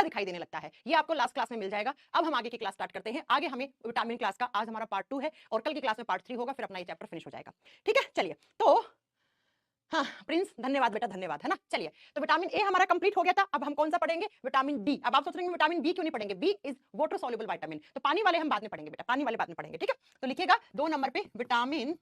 दिखाई देने लगता है। ये आपको लास्ट क्लास में मिल जाएगा। अब हम आगे की क्लास स्टार्ट करते हैं। आगे हमें विटामिन क्लास का आज हमारा पार्ट 2 है और कल की क्लास में पार्ट 3 होगा, फिर अपना ये चैप्टर फिनिश हो जाएगा। ठीक है, चलिए। तो हाँ प्रिंस, धन्यवाद बेटा, धन्यवाद, है ना। चलिए, तो विटामिन ए हमारा कंप्लीट हो गया था। अब हम कौन सा पढ़ेंगे? Vitamin D. अब आप सोच रहे हैं विटामिन बी क्यों नहीं पढ़ेंगे? B is water soluble vitamin, तो पानी वाले हम बाद में पढ़ेंगे बेटा, पानी वाले बाद में पढ़ेंगे। ठीक है, तो लिखिएगा 2 नंबर पे विटामिन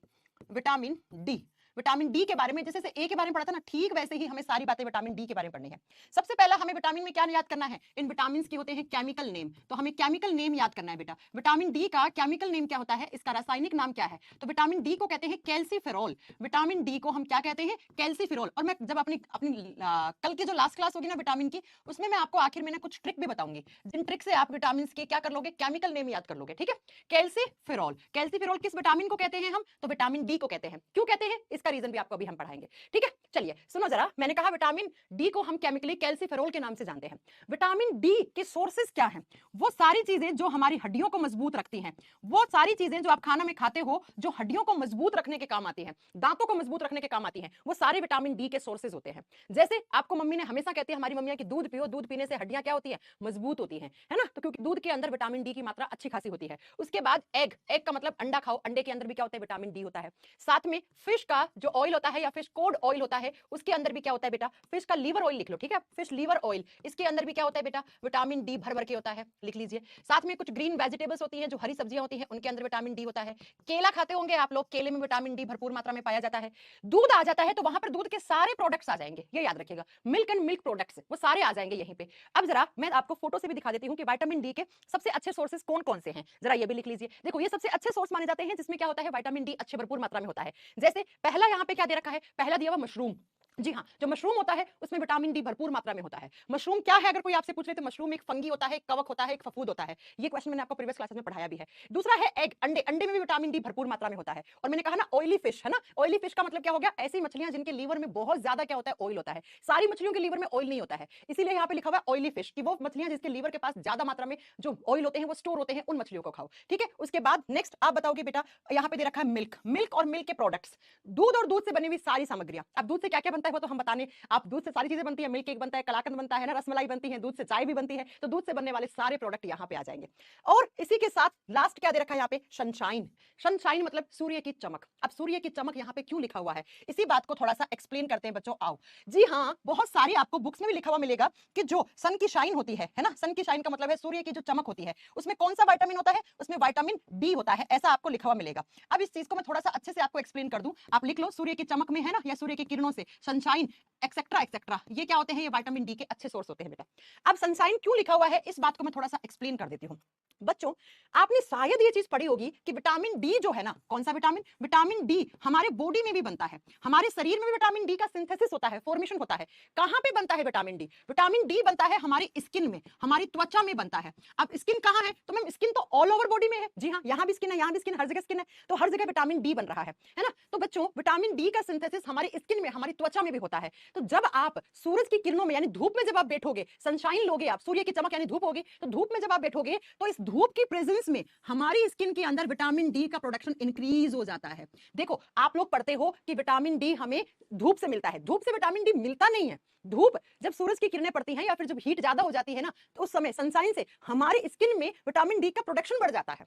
डी। विटामिन डी के बारे में जैसे ए के बारे में पढ़ा था ना, ठीक वैसे ही हमें सारी बातें विटामिन डी के बारे में पढ़नी है। सबसे पहला हमें विटामिन में क्या याद करना है? इन विटामिन के होते हैं केमिकल नेम, तो हमें केमिकल नेम याद करना है बेटा। विटामिन डी का केमिकल नेम क्या होता है? इसका रासायनिक नाम क्या है? तो विटामिन डी को कहते हैं कैल्सीफेरॉल। विटामिन डी को हम क्या कहते हैं? कैल्सीफेरॉल। और मैं जब अपनी अपनी कल की जो लास्ट क्लास होगी ना विटामिन की, उसमें मैं आपको आखिर में ना कुछ ट्रिक भी बताऊंगी, जिन ट्रिक से आप विटामिन के क्या कर लोगे? केमिकल नेम याद कर लोगे। ठीक है, कैल्सीफेरॉल। कैल्सीफेरॉल किस विटामिन को कहते हैं हम? तो विटामिन डी को कहते हैं। क्यों कहते हैं इसका रीजन भी आपको अभी हम पढ़ाएंगे। ठीक है, चलिए सुनो जरा, मैंने कहा विटामिन डी को हम केमिकली कैल्सीफेरॉल के नाम से जानते हैं। विटामिन डी के सोर्सेज क्या हैं? वो सारी चीजें जो हमारी हड्डियों को मजबूत रखती हैं, वो सारी चीजें जो आप खाना में खाते हो, जो हड्डियों को मजबूत रखने के काम आती हैं, दांतों को मजबूत रखने के काम आती हैं, वो सारे विटामिन डी के सोर्सेज होते हैं। जैसे आपको मम्मी ने हमेशा कहती है, हमारी मम्मियां, कि दूध पियो, दूध पीने से हड्डियां क्या होती है? मजबूत होती है ना। तो क्योंकि दूध के अंदर विटामिन डी की मात्रा अच्छी खासी होती है। उसके बाद एग, एग का मतलब अंडा खाओ, अंडे के अंदर भी क्या होता है? विटामिन डी होता है। साथ में फिश का जो ऑयल होता है या फिश कोड ऑयल होता है, उसके अंदर भी क्या होता है बेटा? फिश का लीवर ऑयल लिख लो। ठीक है, फिश लीवर ऑयल, इसके अंदर भी क्या होता है बेटा? विटामिन डी भर भर के होता है, लिख लीजिए। साथ में कुछ ग्रीन वेजिटेबल्स होती हैं, जो हरी सब्जियां होती हैं, उनके अंदर विटामिन डी होता है। केला खाते होंगे आप लोग, केले में विटामिन डी भरपूर मात्रा में पाया जाता है। दूध आ जाता है तो वहां पर दूध के सारे प्रोडक्ट्स आ जाएंगे, ये याद रखिएगा। मिल्क एंड मिल्क प्रोडक्ट्स वो सारे आ जाएंगे यहीं पे। अब जरा मैं आपको फोटो से भी दिखा देती हूँ कि विटामिन डी के सबसे अच्छे सोर्सेज कौन कौन से हैं, जरा ये भी लिख लीजिए। देखो, ये सबसे अच्छे सोर्स माने जाते हैं जिसमें क्या होता है? विटामिन डी अच्छे भरपूर मात्रा में होता है। जैसे पहला यहाँ पे क्या दे रखा है? पहला दिया हुआ मशरूम। जी हाँ, जो मशरूम होता है उसमें विटामिन डी भरपूर मात्रा में होता है। मशरूम क्या है? अगर कोई आपसे पूछ ले तो मशरूम एक फंगी होता है, एक कवक होता है, एक फफूद होता है। ये क्वेश्चन मैंने आपको प्रीवियस क्लासेस में पढ़ाया भी है। दूसरा है एग, अंडे, अंडे में भी विटामिन डी भरपूर मात्रा में होता है। और मैंने कहा ना ऑयली फिश, है ना। ऑयली फिश का मतलब क्या हो गया? ऐसी मछलियां जिनके लीवर में बहुत ज्यादा क्या होता है? ऑयल होता है। सारी मछलियों के लीवर में ऑयल नहीं होता है, इसीलिए यहाँ पे लिखा हुआ है ऑयली फिश, कि वो मछलियां जिसके लीवर के पास ज्यादा मात्रा में जो ऑयल होते हैं वो स्टोर होते हैं, उन मछलियों को खाओ। ठीक है, उसके बाद नेक्स्ट आप बताओगे बेटा, यहाँ पे दे रखा है मिल्क, मिल्क और मिल्क के प्रोडक्ट्स, दूध और दूध से बनी हुई सारी सामग्रियां। अब दूध से क्या क्या बनता है वो तो हम बताने, आप दूध से सारी चीजें बनती है, मिल्क केक बनता है, कलाकंद बनता है ना, रसमलाई बनती है, दूध से चाय भी बनती है, तो दूध से बनने वाले सारे प्रोडक्ट यहाँ पे आ जाएंगे। और इसी के साथ लास्ट क्या दे रखा है यहाँ पे? सनशाइन। सनशाइन मतलब सूर्य की चमक। अब सूर्य की चमक यहाँ पे क्यों लिखा हुआ है, इसी बात को थोड़ा सा एक्सप्लेन करते हैं बच्चों, आओ। जी हाँ, बहुत सारी आपको बुक्स में भी लिखा हुआ मिलेगा कि जो सन की शाइन होती है ना, सन की शाइन का मतलब है सूर्य की जो चमक होती है, उसमें कौन सा विटामिन होता है? उसमें विटामिन डी होता है, ऐसा आपको लिखा हुआ मिलेगा। अब इस चीज को मैं थोड़ा सा अच्छे से आपको एक्सप्लेन कर दूं, आप लिख लो सूर्य की चमक में, है ना, या सूर्य की किरणों से, सनशाइन एक्सेट्रा एक्सेट्रा, ये क्या होते हैं? ये विटामिन डी के अच्छे सोर्स होते हैं बेटा। अब सनशाइन क्यों लिखा हुआ है, इस बात को मैं थोड़ा सा एक्सप्लेन कर देती हूँ। बच्चों, आपने शायद ये चीज पढ़ी होगी कि विटामिन डी जो है ना, कौन सा विटामिन? विटामिन डी हमारे बॉडी में भी बनता है, हमारे शरीर में भी विटामिन डी का सिंथेसिस होता है, फॉर्मेशन होता है। कहां पे बनता है विटामिन डी? विटामिन डी बनता है हमारी स्किन में, हमारी त्वचा में बनता है। अब स्किन कहां है? तो मैम स्किन तो ऑल ओवर बॉडी में है। जी हाँ, यहाँ भी स्किन है, यहाँ भी स्किन, हर जगह स्किन है, तो हर जगह विटामिन डी बन रहा है ना। तो बच्चों, विटामिन डी का सिंथेसिस हमारी स्किन में, हमारी त्वचा में भी होता है। तो जब आप सूरज की किरणों में यानी धूप में जब आप बैठोगे, सनशाइन लोगे आप, सूर्य की चमक यानी धूप होगी, तो धूप में जब आप बैठोगे तो इस धूप की प्रेजेंस में हमारी स्किन के अंदर विटामिन डी का प्रोडक्शन इंक्रीज हो जाता है। देखो, आप लोग पढ़ते हो कि विटामिन डी हमें धूप से मिलता है, धूप से विटामिन डी मिलता नहीं है। धूप जब सूरज की किरणें पड़ती हैं या फिर जब हीट ज्यादा हो जाती है ना, तो उस समय सनशाइन से हमारी स्किन में विटामिन डी का प्रोडक्शन बढ़ जाता है।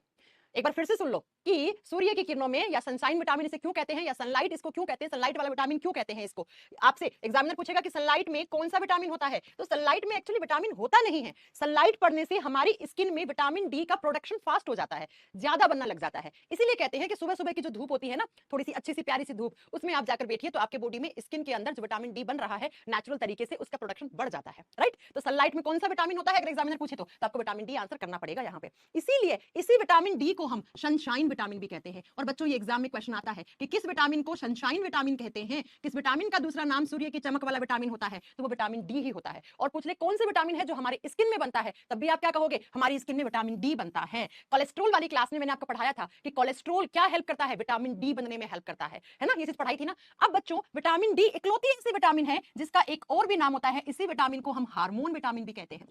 एक बार फिर से सुन लो कि सूर्य की किरणों में या सनशाइन विटामिन इसे क्यों कहते हैं, या सनलाइट इसको क्यों कहते हैं, सनलाइट वाला विटामिन क्यों कहते हैं इसको। आपसे एग्जामिनर पूछेगा कि सनलाइट में कौन सा विटामिन होता है, तो सनलाइट में एक्चुअली विटामिन होता नहीं है। सनलाइट पड़ने से हमारी स्किन में विटामिन डी का प्रोडक्शन फास्ट हो जाता है, ज्यादा बनना लग जाता है। इसीलिए कहते हैं कि सुबह सुबह की जो धूप होती है ना, थोड़ी सी अच्छी सी प्यारी सी धूप, उसमें आप जाकर बैठिए तो आपके बॉडी में, स्किन के अंदर जो विटामिन डी बन रहा है नेचुरल तरीके से, उसका प्रोडक्शन बढ़ जाता है। राइट, तो सनलाइट में कौन सा विटामिन होता है अगर एग्जामिनर पूछे तो आपको विटामिन डी आंसर करना पड़ेगा यहाँ पे। इसीलिए इसी विटामिन डी को हम सनशाइन विटामिन भी कहते हैं। और बच्चों, ये एग्जाम में क्वेश्चन आता है कि किस विटामिन को सनशाइन विटामिन कहते हैं, किस विटामिन का दूसरा नाम सूर्य की चमक वाला विटामिन होता है, तो वो विटामिन डी ही होता है। और पूछ ले कौन से विटामिन है जो हमारे स्किन में बनता है, तब भी आप क्या कहोगे? हमारी स्किन में विटामिन डी बनता है। कोलेस्ट्रॉल वाली क्लास में मैंने आपको पढ़ाया था कि कोलेस्ट्रॉल क्या हेल्प करता है? विटामिन डी बनने में हेल्प करता है ना, ये चीज पढ़ाई थी ना। अब बच्चों, विटामिन डी इकलौती ऐसी विटामिन है जिसका एक और भी नाम होता है, इसी विटामिन को हम हार्मोन विटामिन भी कहते हैं।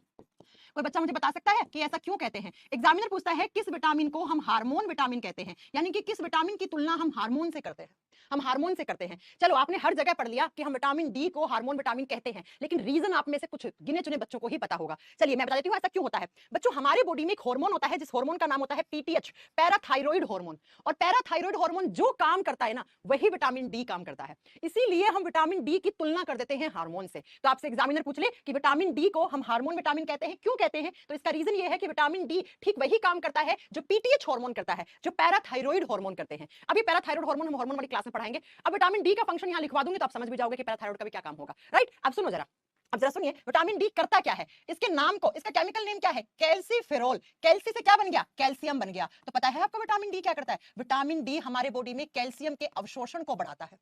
कोई बच्चा मुझे बता सकता है कि ऐसा क्यों कहते हैं? एग्जामिनर पूछता है किस विटामिन को हम हार्मोन विटामिन कहते हैं, यानी कि किस विटामिन की तुलना हम हार्मोन से करते हैं। हम हार्मोन से करते हैं। चलो आपने हर जगह पढ़ लिया कि हम विटामिन डी को हार्मोन विटामिन कहते हैं, लेकिन रीजन आप में से कुछ गिने चुने बच्चों को ही पता होगा। चलिए मैं बता देती हूँ ऐसा क्यों होता है। बच्चों हमारे बॉडी में एक हार्मोन होता है जिस हार्मोन का नाम होता है पीटीएच, पैराथाइरॉइड हार्मोन। और पैराथाइरॉइड हार्मोन जो काम करता है ना वही विटामिन डी काम करता है। इसीलिए हम विटामिन डी की तुलना कर देते हैं हार्मोन से। तो आपसे एग्जामिनर पूछ ले कि विटामिन डी को हम हार्मोन विटामिन कहते हैं, क्यों कहते हैं, तो इसका रीजन ये है कि विटामिन डी ठीक वही काम करता है जो पीटीएच हार्मोन करता है, जो पैराथाइरॉइड हार्मोन करते हैं। अभी पैराथाइरॉइड हार्मोन हम हार्मोन वाली क्लास में पढ़ाएंगे। अब विटामिन डी का फंक्शन यहां लिखवा दूंगी तो आप समझ भी जाओगे कि पैराथाइरॉइड का भी क्या काम होगा। राइट, अब सुनो जरा, अब जरा सुनिए विटामिन डी करता क्या है। इसके नाम को, इसका केमिकल नेम क्या है, कैल्सीफेरोल। कैल्सी से क्या बन गया, कैल्शियम बन गया। तो पता है आपको विटामिन डी क्या करता है। विटामिन डी हमारे बॉडी में कैल्शियम के अवशोषण को बढ़ाता है।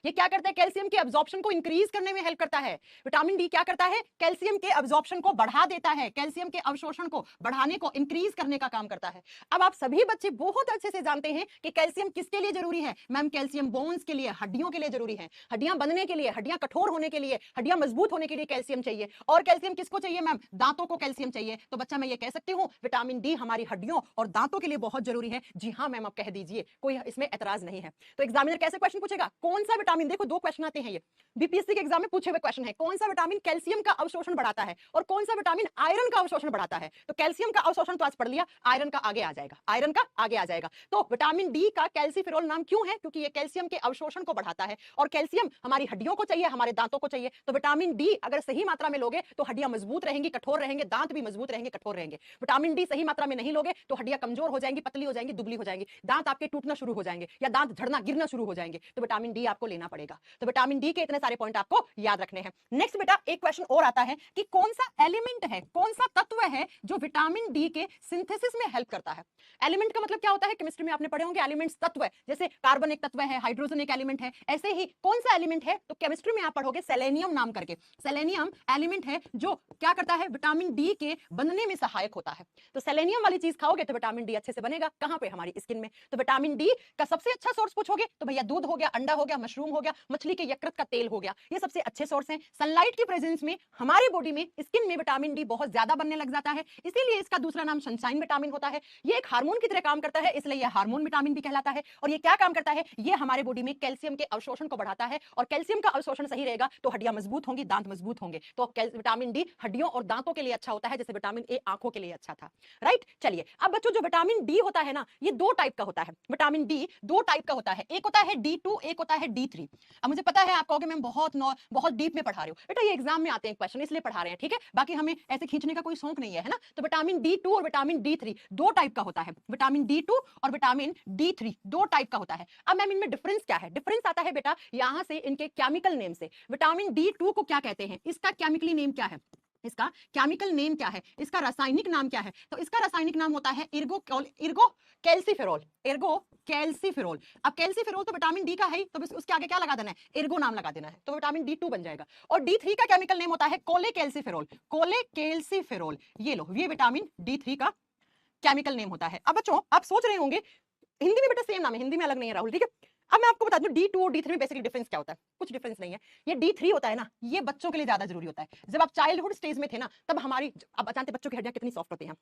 ये क्या करता है, कैल्शियम के अब्जॉर्प्शन को इंक्रीज करने में हेल्प करता है। विटामिन डी क्या करता है, कैल्शियम के अब्जॉर्प्शन को बढ़ा देता है, कैल्शियम के अवशोषण को बढ़ाने को, इंक्रीज करने का काम करता है। अब आप सभी बच्चे बहुत अच्छे से जानते हैं कि कैल्शियम किसके लिए जरूरी है। मैम कैल्शियम बोन्स के लिए, हड्डियों के लिए जरूरी है। हड्डियां बनने के लिए, हड्डियां कठोर होने के लिए, हड्डियां मजबूत होने के लिए कैल्शियम चाहिए। और कैल्शियम किसको चाहिए मैम, दांतों को कैल्शियम चाहिए। तो बच्चा मैं ये कह सकती हूँ विटामिन डी हमारी हड्डियों और दांतों के लिए बहुत जरूरी है। जी हाँ मैम आप कह दीजिए, कोई इसमें एतराज नहीं है। तो एग्जामिनर कैसे क्वेश्चन पूछेगा, कौन सा विटामिन, देखो दो क्वेश्चन आते हैं, ये बीपीएससी के एग्जाम में पूछे हुए क्वेश्चन है, कौन सा विटामिन कैल्शियम का अवशोषण बढ़ाता है और कौन सा विटामिन आयरन का अवशोषण बढ़ाता है। तो कैल्शियम का अवशोषण तो आज पढ़ लिया, आयरन का आगे आ जाएगा, आयरन का आगे आ जाएगा। तो विटामिन डी का कैल्सीफेरोल नाम क्यों है, क्योंकि ये कैल्शियम के अवशोषण को बढ़ाता है और कैल्शियम हमारी हड्डियों को चाहिए, हमारे दांतों को चाहिए। तो विटामिन डी अगर सही मात्रा में लोगे तो हड्डियां मजबूत रहेंगी, कठोर रहेंगे, दांत भी मजबूत रहेंगे, कठोर रहेंगे। विटामिन डी सही मात्रा में नहीं लोगे तो हड्डियां कमजोर हो जाएंगी, पतली हो जाएंगी, दुबली हो जाएंगी, दांत आपके टूटना शुरू हो जाएंगे या दांत झड़ना गिरना शुरू हो जाएंगे। तो विटामिन डी आपको लेना पड़ेगा। तो विटामिन डी के इतने सारे पॉइंट आपको याद रखने हैं। नेक्स्ट बेटा एक क्वेश्चन और आता है कि कौन सा एलिमेंट है, कौन सा तत्व है जो विटामिन डी के सिंथेसिस में हेल्प करता है। एलिमेंट का मतलब क्या होता है, केमिस्ट्री में आपने पढ़े होंगे एलिमेंट्स तत्व है, जैसे कार्बन एक तत्व है, हाइड्रोजन एक एलिमेंट है, ऐसे ही कौन सा एलिमेंट है, तो केमिस्ट्री में आप पढ़ोगे सेलेनियम नाम करके। सेलेनियम एलिमेंट है जो क्या करता है, विटामिन डी के बनने में सहायक होता है। तो सेलेनियम वाली चीज खाओगे तो विटामिन डी अच्छे से बनेगा, कहां पे, हमारी स्किन में। तो विटामिन डी का सबसे अच्छा सोर्स पूछोगे तो भैया दूध हो गया, अंडा हो गया, मशरूम हो गया, मछली के यकृत का तेल हो गया, ये सबसे अच्छे सोर्स हैं। सनलाइट की प्रेजेंस में हमारे बॉडी में, स्किन में विटामिन डी बहुत ज्यादा बनने लग जाता है, इसीलिए इसका दूसरा नाम सनशाइन विटामिन होता है। ये एक हार्मोन की तरह काम करता है, इसलिए यह हार्मोन विटामिन भी कहलाता है। और ये क्या काम करता है, ये हमारे बॉडी में कैल्शियम के अवशोषण को बढ़ाता है, और कैल्शियम का अवशोषण सही रहेगा तो हड्डियां मजबूत होंगी, दांत मजबूत होंगे। तो विटामिन डी हड्डियों और दांतों के लिए अच्छा होता है, जैसे विटामिन ए आंखों के लिए अच्छा था। राइट, चलिए अब बच्चों जो विटामिन डी होता है ना, ये दो टाइप का होता है। विटामिन डी दो टाइप का होता है, एक होता है D2, एक होता है D3। अब मुझे पता है आप कहोगे मैम बहुत डीप में पढ़ा रहे हो बेटा, ये एग्जाम में आते हैं क्वेश्चन इसलिए पढ़ा रहे हैं, ठीक है, बाकी हमें ऐसे खींचने का कोई शौक नहीं है ना। तो विटामिन D2 और विटामिन D3 दो टाइप का होता है। विटामिन D2 और विटामिन D3 दो टाइप का होता है। अब मैम इनमें डिफरेंस क्या है, डिफरेंस आता है बेटा यहां से इनके केमिकल नेम से। विटामिन D2 को क्या कहते हैं, इसका केमिकली नेम क्या है, इसका केमिकल नेम क्या है, इसका रासायनिक नाम क्या है, तो इसका रासायनिक नाम होता है इर्गो कैल्सीफेरोल, इर्गो कैल्सीफेरोल। अब कैल्सीफेरोल तो विटामिन डी का है, तो बस उसके आगे क्या लगा देना है, इर्गो नाम लगा देना है, तो विटामिन D2 बन जाएगा। और D3 का केमिकल नेम होता है कोलेकैल्सीफेरोल, कोलेकैल्सीफेरोल। ये लो, ये विटामिन D3 का केमिकल नेम होता है। अब बच्चों आप सोच रहे होंगे हिंदी में बेटा सेम नाम है, हिंदी में अलग नहीं है राहुल, ठीक है। अब मैं आपको बता दूं D2 और D3 में बेसिकली डिफरेंस क्या होता है, कुछ डिफरेंस नहीं है। ये D3 होता है ना, ये बच्चों के लिए ज्यादा जरूरी होता है। जब आप चाइल्डहुड स्टेज में थे ना, तब हमारी, अब जानते बच्चों की हड्डियां कितनी सॉफ्ट होती हैं,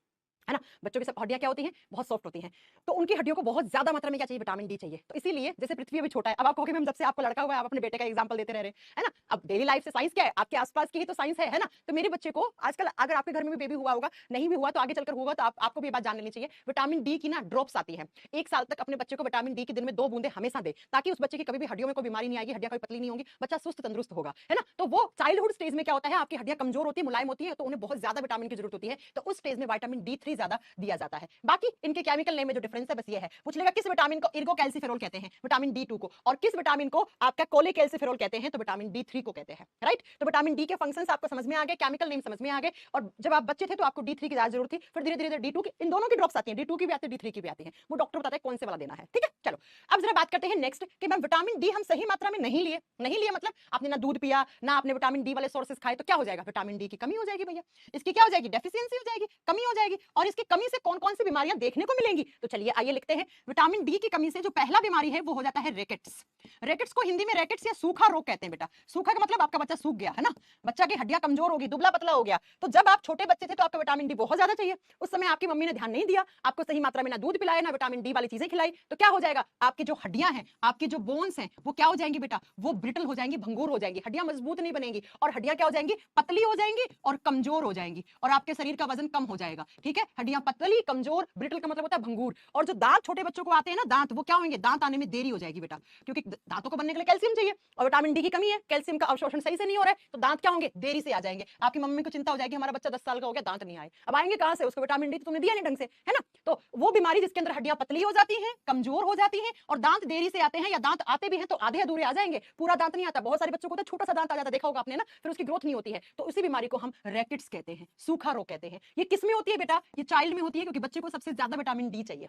है ना, बच्चों की सब हड्डियां क्या होती हैं, बहुत सॉफ्ट होती हैं। तो उनकी हड्डियों को बहुत ज्यादा मात्रा में क्या चाहिए, विटामिन डी चाहिए। तो इसीलिए जैसे पृथ्वी अभी छोटा है, अब आप कहोगे मैम जब से आपको लड़का हुआ है आप अपने बेटे का एग्जांपल देते रह रहे हैं, है ना। अब डेली लाइफ से साइंस क्या है, आपके आसपास की ही तो साइंस है ना। तो मेरे बच्चे को आजकल, अगर आपके घर में भी बेबी हुआ होगा, नहीं भी हुआ तो आगे चलकर होगा, तो आपको भी ये बात जान लेनी चाहिए, विटामिन डी की ना ड्रॉप्स आती है। 1 साल तक अपने बच्चे को विटामिन डी की दिन में 2 बूंदे हमेशा दे, ताकि उस बच्चे की कभी भी हड्डियों में कोई बीमारी नहीं आएगी, हड्डियां कोई पतली नहीं होंगी, बच्चा सुस्त तंदुरुस्त होगा, है ना। तो वो चाइल्डहुड स्टेज में क्या होता है, आपकी हड्डियां कमजोर होती है, मुलायम होती है, तो उन्हें बहुत ज्यादा विटामिन की जरूरत होती है, तो उस स्टेज में विटामिन D3 ज्यादा दिया जाता है। बाकी इनके केमिकल नेम में जो डिफरेंस है बस ये है। पूछ लेगा किस विटामिन को इर्गो कैल्सीफेरोल कहते हैं, विटामिन D2 को, और किस विटामिन को आपका कोलेकैल्सीफेरोल कहते हैं, तो विटामिन D3 को कहते हैं। राइट, तो विटामिन डी के फंक्शंस आपको समझ में आ गए, केमिकल नेम समझ में आ गए। और जब आप बच्चे थे तो आपको D3 की ज्यादा जरूरत थी, फिर धीरे धीरे D2 की, इन दोनों की ड्रॉप्स आती हैं, D2 की भी आती है, D3 की भी आती है, वो डॉक्टर बताते हैं कौन से वाला देना है, ठीक है। चलो अब जरा बात करते हैं नेक्स्ट कि मैम विटामिन डी हम सही मात्रा में नहीं लिए मतलब आपने ना दूध पिया ना आपने विटामिन डी वाले सोर्सेस खाए, तो क्या हो जाएगा, विटामिन डी की कमी हो जाएगी भैया, इसकी क्या हो जाएगी, डेफिशिएंसी हो जाएगी, कमी हो जाएगी। और इसकी कमी से कौन कौन सी बीमारियां देखने को मिलेंगी, तो चलिए आइए लिखते हैं। विटामिन डी की कमी से जो पहला बीमारी है वो हो जाता है रेकेट्स। रेकेट्स को हिंदी में रेकेट्स या सूखा रोग कहते हैं बेटा। सूखा का मतलब आपका बच्चा सूख गया है ना, बच्चा की हड्डियां कमजोर होगी, दुबला पतला हो गया। तो जब आप छोटे बच्चे थे तो आपको विटामिन डी बहुत ज्यादा चाहिए, उस समय आपकी मम्मी ने ध्यान नहीं दिया, आपको सही मात्रा में ना दूध पिलाया ना विटामिन डी वाली चीजें खिलाई, तो क्या हो जाएगा, आपकी जो हड्डियां हैं, आपकी जो बोन्स हैं, वो क्या हो जाएंगी बेटा, वो ब्रिटल हो जाएंगी, भंगुर हो जाएंगी, हड्डियां मजबूत नहीं बनेंगी, और हड्डियां क्या हो जाएंगी, पतली हो जाएंगी और कमजोर हो जाएंगी, और आपके शरीर का वजन कम हो जाएगा। ठीक है, हड्डियां पतली, कमजोर, ब्रिटल का मतलब होता है भंगुर। और जो दांत छोटे बच्चों को आते हैं ना, दांत, वो क्या होंगे, दांत आने में देरी हो जाएगी बेटा, क्योंकि दांतों को बनने के लिए कैल्शियम चाहिए और विटामिन डी की कमी है, कैल्शियम का अवशोषण सही से नहीं हो रहा है, तो दांत क्या होंगे, देरी से आ जाएंगे। आपकी मम्मी को चिंता हो जाएगी, हमारा बच्चा 10 साल का हो गया, दांत नहीं आए, अब आएंगे कहां से, उसको विटामिन डी तो तुमने दिया नहीं ढंग से, है ना। तो वो बीमारी जिसके अंदर हड्डियां पतली हो जाती हैं, कमजोर हो जाती हैं, और दांत देरी से आते हैं, या दांत आते भी हैं तो आधे अधूरे आ जाएंगे, पूरा दांत नहीं आता। बहुत सारे बच्चों को तो छोटा सा दांत आ जाता है, देखा होगा आपने ना, फिर उसकी ग्रोथ नहीं होती है, तो उसी बीमारी को हम रैकेट्स कहते हैं, सूखा रोग कहते हैं। ये किस में होती है बेटा, ये चाइल्ड में होती है, क्योंकि बच्चे को सबसे ज्यादा विटामिन डी चाहिए।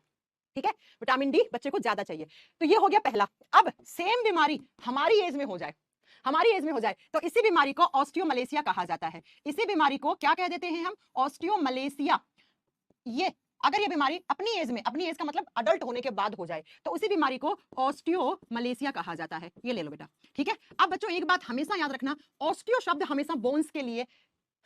ठीक है, विटामिन डी बच्चे को ज्यादा चाहिए। तो ये हो गया पहला। अब सेम बीमारी हमारी एज में हो जाए, हमारी एज में हो जाए, तो इसी बीमारी को ऑस्टियोमलेशिया कहा जाता है। इसी बीमारी को क्या कह देते हैं हम, ऑस्टियोमलेशिया। ये अगर ये बीमारी अपनी एज में, अपनी एज का मतलब अडल्ट होने के बाद हो जाए, तो उसी बीमारी को ऑस्टियोमलेशिया कहा जाता है। ये ले लो बेटा। ठीक है, अब बच्चों एक बात हमेशा याद रखना, ऑस्टियो शब्द हमेशा बोन्स के लिए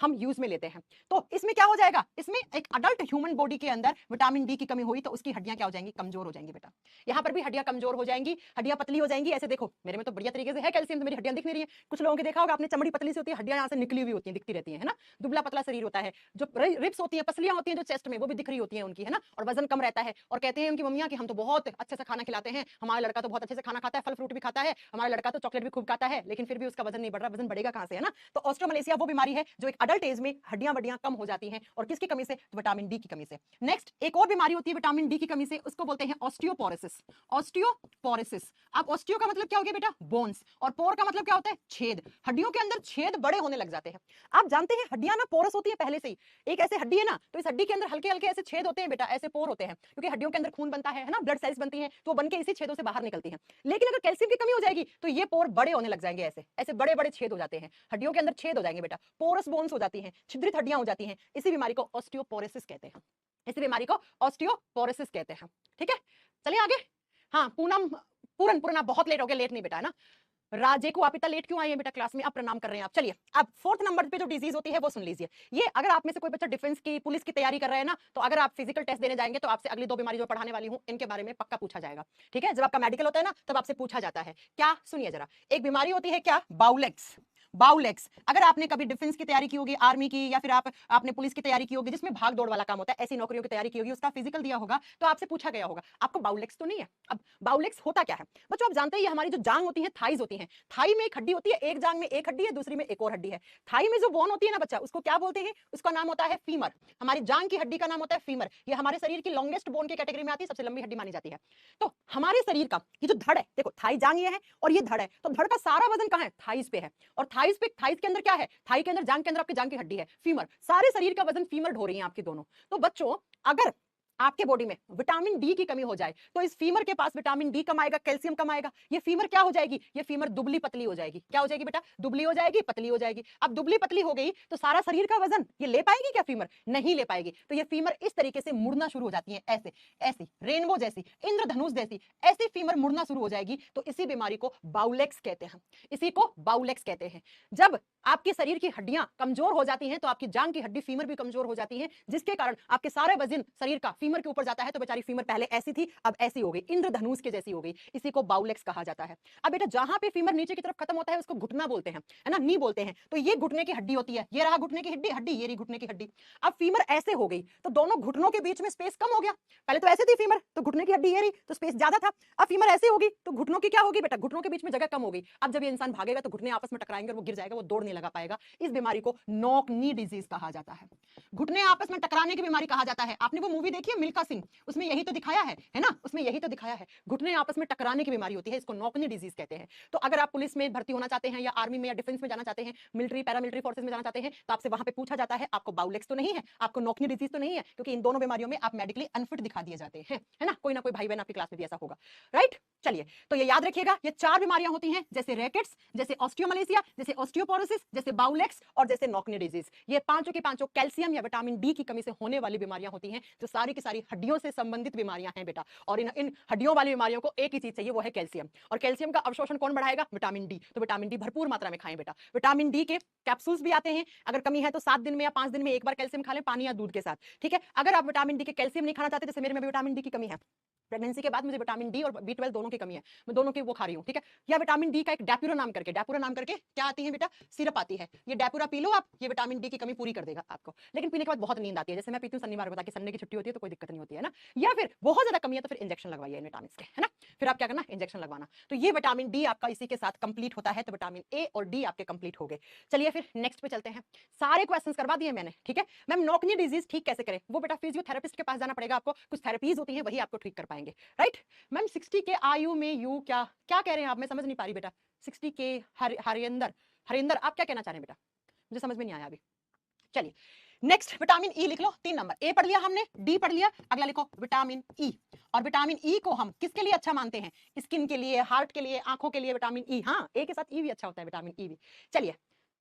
हम यूज में लेते हैं। तो इसमें क्या हो जाएगा, इसमें एक अडल्ट ह्यूमन बॉडी के अंदर विटामिन डी की कमी हुई तो उसकी हड्डियां क्या हो जाएंगी, कमजोर हो जाएंगी बेटा। यहां पर भी हड्डियां कमजोर हो जाएंगी, हड्डियां पतली हो जाएंगी। ऐसे देखो, मेरे में तो बढ़िया तरीके से है कैल्शियम, तो मेरी हड्डियां दिख नहीं रही है। कुछ लोगों की देखा होगा आपने, चमड़ी पतली सी होती है, हड्डियां यहां से निकली हुई होती है, दिखती रहती है ना, दुबला पतला शरीर होता है। जो रिप्स होती है, पसलियां होती हैं जो चेस्ट में, वो भी दिख रही होती है उनकी, है ना, और वजन कम रहता है। और कहते हैं उनकी मम्मियां कि हम तो बहुत अच्छे से खाना खिलाते हैं, हमारा लड़का तो बहुत अच्छे से खाना खाता है, फल फ्रूट भी खाता है, हमारा लड़का तो चॉकलेट भी खूब खाता है, लेकिन फिर भी उसका वजन नहीं बढ़ रहा। वजन बढ़ेगा कहां से, है ना। तो ऑस्टियोमलेशिया वो बीमारी है जो एक अडल्ट एज में हड्डियां वड्डियां कम हो जाती हैं, और किसकी कमी से, विटामिन डी की कमी से। नेक्स्ट एक और बीमारी होती है विटामिन डी की कमी से, उसको बोलते हैं ऑस्टियोपोरोसिस। ऑस्टियोपोरोसिस। अब ऑस्टियो का मतलब क्या हो गया बेटा, बोन्स, और पोर का मतलब क्या होता है, छेद। हड्डियों के अंदर छेद बड़े होने लग जाते हैं। आप जानते हैं हड्डियां ना पोरस होती है पहले से ही, एक ऐसे हड्डी है ना, तो इस हड्डी के अंदर हल्के हल्के ऐसे छेद होते हैं बेटा, ऐसे पोर होते हैं, क्योंकि हड्डियों के अंदर खून बनता है ना, ब्लड सेल्स बनती हैं, तो वो बनके इसी छेदों से बाहर निकलती हैं। लेकिन अगर कैल्शियम की कमी हो जाएगी तो ये पोर बड़े होने लग जाएंगे, ऐसे ऐसे बड़े बड़े छेद हो जाते हैं, हड्डियों के अंदर छेद हो जाएंगे बेटा, पोरस बोन्स हो जाती हैं, छिद्रित हड्डियां हो जाती हैं। इसी बीमारी को ऑस्टियोपोरोसिस कहते हैं, इसी बीमारी को ऑस्टियोपोरोसिस कहते हैं। ठीक है, चलिए आगे। हाँ पूनम, पूरन, पूरन आप बहुत लेट हो गए, लेट नहीं बेटा, है ना। राजे को आप इतना लेट क्यों आए हैं बेटा क्लास में, आप प्रणाम कर रहे हैं आप। चलिए अब फोर्थ नंबर पे जो डिजीज होती है वो सुन लीजिए। ये अगर आप में से कोई बच्चा डिफेंस की, पुलिस की तैयारी कर रहा है ना, तो अगर आप फिजिकल टेस्ट देने जाएंगे तो आपसे अगली दो बीमारी जो पढ़ाने वाली हूं इनके बारे में पक्का पूछा जाएगा। ठीक है, जब आपका मेडिकल होता है ना तब आपसे पूछा जाता है। क्या, सुनिए जरा। एक बीमारी होती है क्या, बाउलेक्स। बाउलेक्स, अगर आपने कभी डिफेंस की तैयारी की होगी, आर्मी की, या फिर आपने पुलिस की तैयारी की होगी जिसमें भाग दौड़ वाला काम होता है, ऐसी नौकरियों की तैयारी की होगी, उसका फिजिकल दिया होगा तो आपसे पूछा गया होगा आपको बाउलेक्स तो नहीं है। अब बाउलेक्स होता क्या है बच्चों, आप जानते हैं ये हमारी जो जांग होती है, थाइज होती है, थाई में एक हड्डी होती है, एक जांग में एक हड्डी है, दूसरी में एक और हड्डी है। थाई में जो बोन होती है ना बच्चा, उसको क्या बोलते हैं, उसका नाम होता है फीमर। हमारी जांग की हड्डी का नाम होता है फीमर। ये हमारे शरीर की लॉन्गेस्ट बोन की कैटेगरी में आती है, सबसे लंबी हड्डी मानी जाती है। तो हमारे शरीर का ये जो धड़ है, देखो थाई जांग ये है और ये धड़ है, तो धड़ का सारा वजन कहां है, थाइज पे है। और थाइज पे, थाइज के अंदर क्या है, थाई के अंदर, जांग के अंदर आपकी जांग की हड्डी है, फीमर। सारे शरीर का वजन फीमर ढो रही है आपकी दोनों। तो बच्चों अगर आपके बॉडी में विटामिन डी की कमी हो जाए तो इस फीमर के पास विटामिन डी कम आएगा, कैल्शियम कम आएगा, ये फीमर क्या हो जाएगी, ये फीमर दुबली पतली हो जाएगी। क्या हो जाएगी बेटा, दुबली हो जाएगी, पतली हो जाएगी। अब दुबली पतली हो गई तो सारा शरीर का वजन ये ले पाएगी क्या, फीमर नहीं ले पाएगी। तो ये फीमर इस तरीके से मुड़ना शुरू हो जाती है, ऐसे ऐसी रेनबो जैसी, इंद्रधनुष जैसी ऐसी फीमर मुड़ना शुरू हो जाएगी। तो इसी बीमारी को बाउलेक्स कहते हैं, इसी को बाउलेक्स कहते हैं। जब आपके शरीर की हड्डियां कमजोर हो जाती हैं तो आपकी जांग की हड्डी फीमर भी कमजोर हो जाती है, जिसके कारण आपके सारे वजन शरीर का फीमर के ऊपर जाता है। तो बेचारी फीमर पहले ऐसी थी अब ऐसी हो गई, इंद्रधनुष के जैसी हो गई, इसी को बाउलेक्स कहा जाता है। अब बेटा जहां पे फीमर नीचे की तरफ खत्म होता है उसको घुटना बोलते हैं, है ना, नी बोलते हैं। तो ये घुटने की हड्डी होती है, ये रहा घुटने की हड्डी, हड्डी ये रही घुटने की हड्डी। अब फीमर ऐसे हो गई तो दोनों घुटनों के बीच में स्पेस कम हो गया। पहले तो ऐसे थी फीमर, तो घुटने की हड्डी ये रही तो स्पेस ज्यादा था। अब फीमर ऐसे होगी तो घुटनों की क्या होगी बेटा, घुटनों के बीच में जगह कम हो गई। अब जब ये इंसान भागेगा तो घुटने आपस में टकराएंगे और वो गिर जाएगा, वो दौड़ नहीं लगा पाएगा। इस बीमारी को नॉक नी डिजीज कहा जाता है, घुटने आपस में टकराने की बीमारी कहा जाता है। आपने वो मूवी देखी है देखिए मिल्का सिंह, उसमें यही तो दिखाया है ना, उसमें यही तो दिखाया है, घुटने आपस में टकराने की बीमारी होती है, इसको नॉकनी डिजीज कहते हैं। तो अगर आप पुलिस में भर्ती होना चाहते हैं या आर्मी में या डिफेंस में जाना चाहते हैं, मिलिट्री पैरामिलिट्री फोर्सेज में जाना चाहते हैं, तो आपसे वहां पे पूछा जाता है आपको बाउलेक्स तो नहीं है, आपको नॉकनी डिजीज तो नहीं है, क्योंकि इन दोनों बीमारियों में आप मेडिकली अनफिट दिखा दिए जाते हैं, है ना। कोई ना कोई भाई बहन आपकी क्लास में भी ऐसा होगा, राइट। चलिए, तो ये याद रखिएगा, ये 4 बीमारियां होती हैं, जैसे रैकेट्स, जैसे ऑस्टियोमलेशिया, जैसे ऑस्टियोपोरोसिस, जैसे बाउलेक्स और जैसे नॉकनी डिजीज। ये पांचों की पांचों कैल्शियम या विटामिन डी की कमी से होने वाली बीमारियां होती हैं, जो सारी की सारी हड्डियों से संबंधित बीमारियां हैं बेटा। और इन हड्डियों वाली बीमारियों को एक ही चीज चाहिए, वो है कैल्शियम। और कैल्शियम का अवशोषण कौन बढ़ाएगा? Vitamin D. तो विटामिन डी भरपूर मात्रा में खाएं बेटा। विटामिन डी के कैप्सूल्स भी आते हैं, अगर कमी है तो 7 दिन में या 5 दिन में एक बार कैल्शियम खा लें, पानी या दूध के साथ, ठीक है। अगर आप विटामिन डी के कैल्शियम नहीं खाना चाहते, जैसे मेरे में विटामिन डी की कमी है, प्रेगनेंसी के बाद मुझे विटामिन डी और B12 दोनों की कमी है, मैं दोनों की वो खा रही हूँ, ठीक है। या विटामिन डी का एक डैपुरा नाम करके क्या आती है बेटा? सिरप आती है, ये डैपुरा पी लो आप, ये विटामिन डी की कमी पूरी कर देगा आपको। लेकिन पीने के बाद बहुत नींद आती है, जैसे मैं पीती हूँ शनिवार को, ताकि संडे की छुट्टी होती है तो कोई दिक्कत नहीं होती है ना। या फिर बहुत ज्यादा कमी है तो फिर इंजेक्शन लगवाइए इन विटामिन के, है ना। फिर आप क्या करना, इंजेक्शन लगवाना। तो ये विटामिन डी आपका इसी के साथ कंप्लीट होता है, तो विटामिन ए और डी आपके कंप्लीट हो गए। चलिए फिर नेक्स्ट पे चलते हैं। सारे क्वेश्चंस करवा दिए मैंने, ठीक है। मैम नॉकनी डिजीज ठीक कैसे करें? वो बेटा फिजियोथेरेपिस्ट के पास जाना पड़ेगा आपको, कुछ थेरेपीज होती हैं वही आपको ठीक कर पाएंगे, राइट। मैम 60 के आयु में यू क्या क्या कह रहे हैं आप? मैं समझ नहीं पा रही बेटा। 60 के हरिंदर आप क्या कहना चाह रहे हैं बेटा? मुझे समझ में नहीं आया अभी। चलिए नेक्स्ट, विटामिन ई लिख लो 3 नंबर। ए पढ़ लिया हमने, डी पढ़ लिया, अगला लिखो विटामिन ई। और विटामिन ई को हम किसके लिए अच्छा मानते हैं? स्किन के लिए, हार्ट के लिए, आंखों के लिए विटामिन ई। हाँ, ए के साथ ई भी अच्छा होता है, विटामिन ई भी।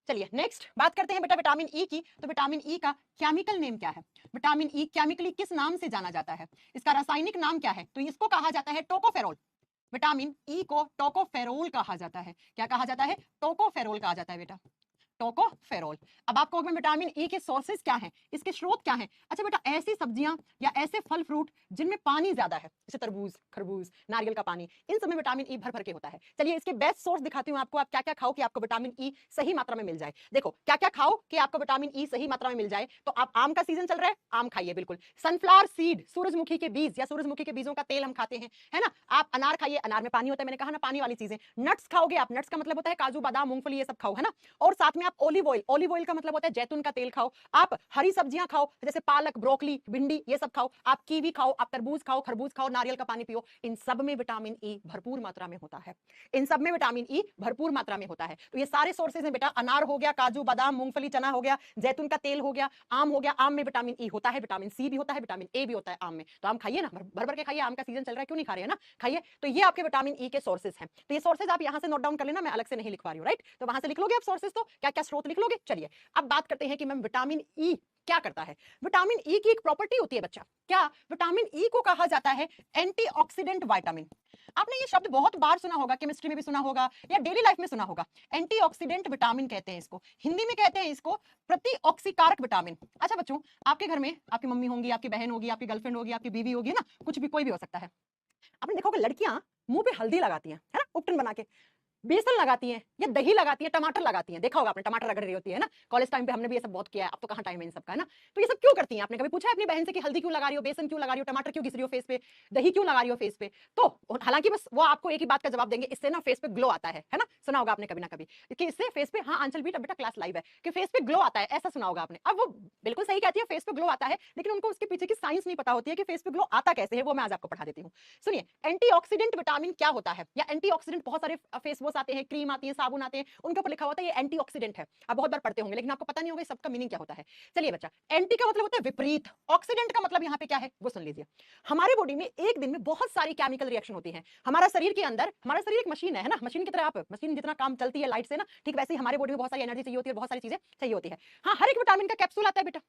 चलिए नेक्स्ट बात करते हैं बेटा विटामिन ई की। तो विटामिन ई का केमिकल नेम क्या है? विटामिन ई केमिकली किस नाम से जाना जाता है? इसका रासायनिक नाम क्या है? तो इसको कहा जाता है टोकोफेरोल। विटामिन ई को टोकोफेरोल कहा जाता है। क्या कहा जाता है? टोकोफेरोल कहा जाता है बेटा, टोकोफेरोल। अब आपको विटामिन ई के सोर्सेज क्या हैं, इसके स्रोत क्या हैं? अच्छा बेटा, ऐसी सब्जियां या ऐसे फल फ्रूट जिनमें पानी ज्यादा है, जैसे तरबूज, खरबूज, नारियल का पानी, इन सब में विटामिन ई भर भर के होता है। चलिए इसके बेस्ट सोर्स दिखाती हूं आपको, आप क्या क्या खाओ कि आपको विटामिन ई सही मात्रा में मिल जाए। देखो क्या क्या खाओ कि आपको विटामिन ई सही मात्रा में मिल जाए। तो आप, आम का सीजन चल रहा है, आम खाइए बिल्कुल। सनफ्लावर सीड, सूरजमुखी के बीज या सूरजमुखी के बीजों का तेल हम खाते हैं, है ना। आप अनार खाइए, अनार में पानी होता है, मैंने कहा ना पानी वाली चीजें। नट्स खाओगे आप, नट्स का मतलब होता है काजू बादाम मूंगफली, ये सब खाओ, है ना। और साथ में आप ऑलिव ऑयल का मतलब होता है जैतून का तेल खाओ। आप हरी सब्जियां खाओ, जैसे पालक, ब्रोकली, भिंडी, ये सब खाओ। आप कीवी खाओ, आप तरबूज खाओ, खरबूज खाओ, नारियल का पानी पियो। इन सब में विटामिन ई भरपूर मात्रा में होता है, इन सब में विटामिन ई भरपूर मात्रा में होता है। तो ये सारे सोर्सेज हैं बेटा, अनार हो गया, काजू बादाम मूंगफली चना हो गया, जैतून का तेल हो गया, आम हो गया, आम में विटामिन ई होता है, विटामिन सी भी होता है, विटामिन ए भी होता है आम में। तो आम खाइए ना, भर भर के खाइए, आम का सीजन चल रहा है, क्यों नहीं खा रहे हैं ना, खाइए। तो ये आपके विटामिन ई के सोर्सेज हैं। तो ये सोर्सेज आप यहां से नोट डाउन कर लेना, मैं अलग से नहीं लिखवा रही हूं, राइट। तो वहां से लिख लोगे आप सोर्सेज, तो क्या क्या स्रोत लिख लोगे। चलिए अब बात करते हैं कि मैम विटामिन ई क्या करता है। विटामिन ई की एक प्रॉपर्टी होती है बच्चा, क्या? विटामिन ई को कहा जाता है एंटीऑक्सीडेंट विटामिन। आपने ये शब्द बहुत बार सुना होगा, केमिस्ट्री में भी सुना होगा या डेली लाइफ में सुना होगा। एंटीऑक्सीडेंट विटामिन कहते हैं इसको, हिंदी में कहते हैं इसको प्रतिऑक्सीकारक विटामिन। अच्छा बच्चों, आपके घर में आपकी मम्मी होंगी, आपकी बहन होगी, आपकी गर्लफ्रेंड होगी, आपकी बीवी होगी ना, कुछ भी, कोई भी हो सकता है। आपने देखा होगा लड़कियां मुंह पे हल्दी लगाती हैं, है ना, उपटन बना के, बेसन लगाती हैं या दही लगाती है, टमाटर लगाती हैं, देखा होगा आपने, टमाटर रगड़ रही होती है ना। कॉलेज टाइम पे हमने भी ये सब बहुत किया है, अब तो कहाँ टाइम है इन सब का, है ना। तो ये सब क्यों करती हैं? आपने कभी पूछा है अपनी बहन से कि हल्दी क्यों लगा रही हो, बेसन क्यों लगा रही हो, टमाटर क्यों घिस रही हो फेस पे, दही क्यों लगा रही हो फेस पे? तो हालांकि बस वो आपको एक ही बात का जवाब देंगे, इससे ना फेस पे ग्लो आता है ना। सुना होगा आपने कभी ना कभी कि इससे फेस पे, हाँ आंचल भी बेटा क्लास लाइव है, कि फेस पे ग्लो आता है, ऐसा सुना होगा आपने। अब वो बिल्कुल सही कहती है, फेस पे ग्लो आता है, लेकिन उनको उसके पीछे की साइंस नहीं पता होती है कि फेस पे ग्लो आता कैसे है, वो मैं आज आपको पढ़ा देती हूँ। सुनिए, एंटीऑक्सीडेंट विटामिन क्या होता है, या एंटीऑक्सीडेंट बहुत सारे फेस वॉश आते हैं, क्रीम आती है, साबुन आते हैं, उनके ऊपर लिखा होता है ये एंटीऑक्सीडेंट है। आप बहुत बार पढ़ते होंगे, लेकिन आपको पता नहीं होगा सबका मीनिंग क्या होता है। चलिए बच्चा, एंटी का मतलब होता है विपरीत, ऑक्सीडेंट का मतलब यहाँ पे क्या है वो सुन लीजिए। हमारे बॉडी में एक दिन में बहुत सारी केमिकल रिएक्शन होती है। हमारा शरीर के अंदर, हमारा शरीर एक मशीन है ना, मशीन की तरह, आप मशीन जितना काम चलती है लाइट से ना, ठीक वैसे ही हमारे बॉडी में बहुत सारी एनर्जी चाहिए होती है, बहुत सारी चीजें चाहिए होती है। हाँ, हर एक विटामिन का कैप्सूल आता है बेटा,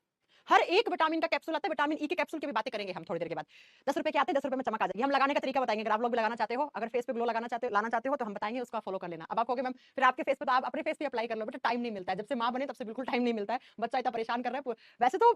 हर एक विटामिन का कैप्सूल आता है। विटामिन ई के कैप्सूल की भी बातें करेंगे हम थोड़ी देर के बाद। 10 रुपए के आते हैं, 10 रुपए में चमक आ जाएगी। हम लगाने का तरीका बताएंगे, अगर आप लोग भी लगाना चाहते हो, अगर फेस पे ग्लो लाना चाहते हो तो हम बताएंगे, उसका फॉलो कर लेना। अब आप कहोगे मैम फिर आपके फेस पे, तो आप अपने फेस पे अप्लाई कर लो। बेटा टाइम नहीं मिलता है, जब से मां बने तब से बिल्कुल टाइम नहीं मिलता है, बच्चा इतना परेशान कर रहा है। वैसे तो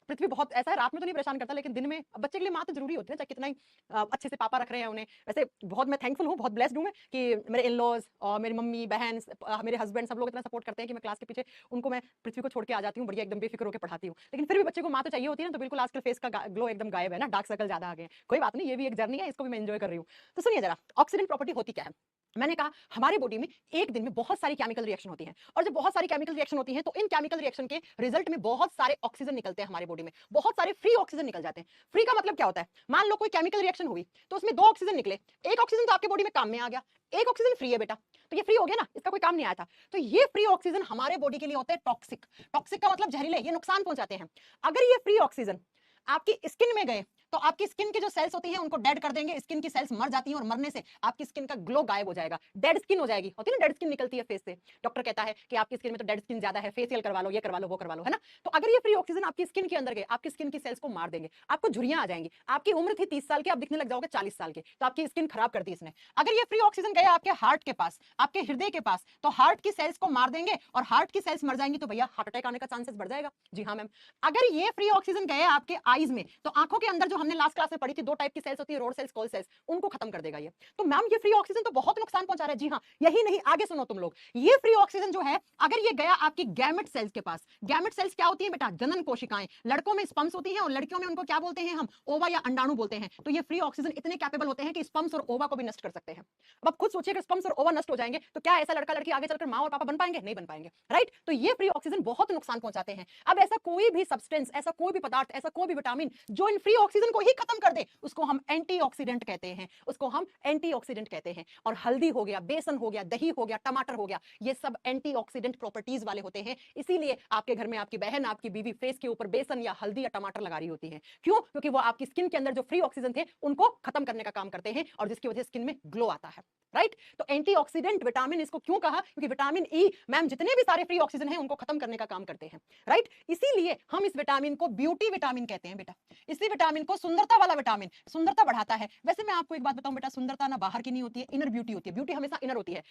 पृथ्वी बहुत ऐसा है, रात में तो नहीं परेशान करता, लेकिन दिन में बच्चे के लिए मां तो जरूरी होती है, चाहे कितना ही अच्छे से पापा रख रहे हैं उन्हें। वैसे बहुत मैं थैंकफुल हूँ, बहुत ब्लेस्ड हूँ मैं कि मेरे इन लॉज और मेरी मम्मी बहन, मेरे हस्बैंड, सब लोग इतना सपोर्ट करते हैं कि मैं क्लास के पीछे उनको मैं पृथ्वी को छोड़ के आ जाती हूँ, बढ़िया एकदम बेफिक्र होकर पढ़ाती हूँ। लेकिन फिर भी बच्चे को मां तो चाहिए होती है ना, तो बिल्कुल आजकल फेस का ग्लो एकदम गायब है ना, डार्क सर्कल ज्यादा आ गए हैं। कोई बात नहीं, ये भी एक जर्नी है, इसको भी मैं एंजॉय कर रही हूँ। तो सुनिए जरा, ऑक्सीडेंट प्रॉपर्टी होती क्या है। मैंने कहा हमारे बॉडी में एक दिन में बहुत सारी केमिकल रिएक्शन होती हैं, और जब बहुत सारी केमिकल रिएक्शन होती हैं तो इन केमिकल रिएक्शन के रिजल्ट में बहुत सारे ऑक्सीजन निकलते हैं हमारे बॉडी में, बहुत सारे फ्री ऑक्सीजन निकल जाते हैं। फ्री का मतलब क्या होता है? मान लो कोई केमिकल रिएक्शन हुई तो उसमें 2 ऑक्सीजन निकले, एक ऑक्सीजन तो आपके बॉडी में काम में आ गया, एक ऑक्सीजन फ्री है बेटा, तो ये फ्री हो गया ना, इसका कोई काम नहीं आया था। तो ये फ्री ऑक्सीजन हमारे बॉडी के लिए होते हैं टॉक्सिक। टॉक्सिक का मतलब जहरीले, ये नुकसान पहुंचाते हैं। अगर ये फ्री ऑक्सीजन आपकी स्किन में गए तो आपकी स्किन की जो सेल्स होती हैं उनको डेड कर देंगे, स्किन की सेल्स मर जाती हैं, और मरने से आपकी स्किन का ग्लो गायब हो जाएगा, डेड स्किन हो जाएगी। होती है ना डेड स्किन निकलती है फेस से, डॉक्टर कहता है कि आपकी स्किन में तो डेड स्किन ज्यादा है, फेशियल करवा लो, ये करवा लो, वो करवा लो, है ना। तो अगर ये फ्री ऑक्सीजन आपकी स्किन के अंदर गए, आपकी स्किन की सेल्स को मार देंगे, आपको झुर्रियां आ जाएंगी। आपकी उम्र थी 30 साल की, आप दिखने लग जाओगे 40 साल के, तो आपकी स्किन खराब कर दी इसने। अगर ये फ्री ऑक्सीजन गया आपके हार्ट के पास, आपके हृदय के पास, तो हार्ट की सेल्स को मार देंगे, और हार्ट की सेल्स मर जाएंगी तो भैया हार्ट अटैक आने का चांसेस बढ़ जाएगा। जी हाँ मैम। अगर ये फ्री ऑक्सीजन गए आपके आईज में, तो आंखों के अंदर जो हमने लास्ट क्लास में पढ़ी थी 2 टाइप की सेल्स होती है, रोड सेल्स, कॉल सेल्स, उनको खत्म कर देगा ये। तो मैम ये फ्री ऑक्सीजन तो बहुत नुकसान पहुंचा रहा है। जी हाँ, यही नहीं, आगे सुनो तुम लोग। ये फ्री ऑक्सीजन जो है अगर ये गया आपकी गैमेट सेल्स के पास, गैमेट सेल्स क्या होती है बेटा? जनन कोशिकाएं। लड़कों में स्पर्म्स होती हैं और लड़कियों में उनको क्या बोलते हैं हम? ओवा या अंडाणु बोलते हैं। तो ये फ्री ऑक्सीजन इतने कैपेबल होते हैं कि स्पर्म्स और ओवा को भी नष्ट कर सकते हैं। अब आप खुद सोचिए, अगर स्पर्म्स और ओवा नष्ट हो जाएंगे तो क्या ऐसा लड़का लड़की आगे चलकर मां और पापा बन पाएंगे? नहीं बन पाएंगे, राइट। तो ये फ्री ऑक्सीजन बहुत नुकसान पहुंचाते हैं। अब ऐसा कोई भी सब्सटेंस, ऐसा कोई भी पदार्थ, ऐसा कोई भी विटामिन जो इन फ्री ऑक्सीजन को ही खत्म कर दे, उसको हम एंटीऑक्सीडेंट कहते हैं, उसको हम एंटीऑक्सीडेंट कहते हैं। और हल्दी हो गया, बेसन हो गया, दही हो गया, टमाटर हो गया, ये सब एंटीऑक्सीडेंट प्रॉपर्टीज वाले होते हैं। इसीलिए आपके घर में आपकी बहन, आपकी बीवी फेस के ऊपर बेसन या हल्दी या टमाटर लगा रही होती है। क्यों? क्योंकि वो आपकी स्किन के अंदर जो फ्री ऑक्सीजन थे उनको खत्म करने का काम करते हैं, और जिसकी वजह से स्किन में ग्लो आता है, राइट। तो एंटीऑक्सीडेंट विटामिन इसको क्यों कहा? क्योंकि विटामिन ई मैम जितने भी सारे फ्री ऑक्सीजन हैं उनको खत्म करने का काम करते हैं, राइट। इसीलिए हम इस विटामिन को ब्यूटी विटामिन कहते हैं बेटा। इसी विटामिन को सुंदरता वाला विटामिन, सुंदरता बढ़ाता है। वैसे मैं आपको एक बात बताऊं बेटा, सुंदरता ना बाहर की नहीं होती है, इनर ब्यूटी होती है। ब्यूटी हमेशा इनर होती है।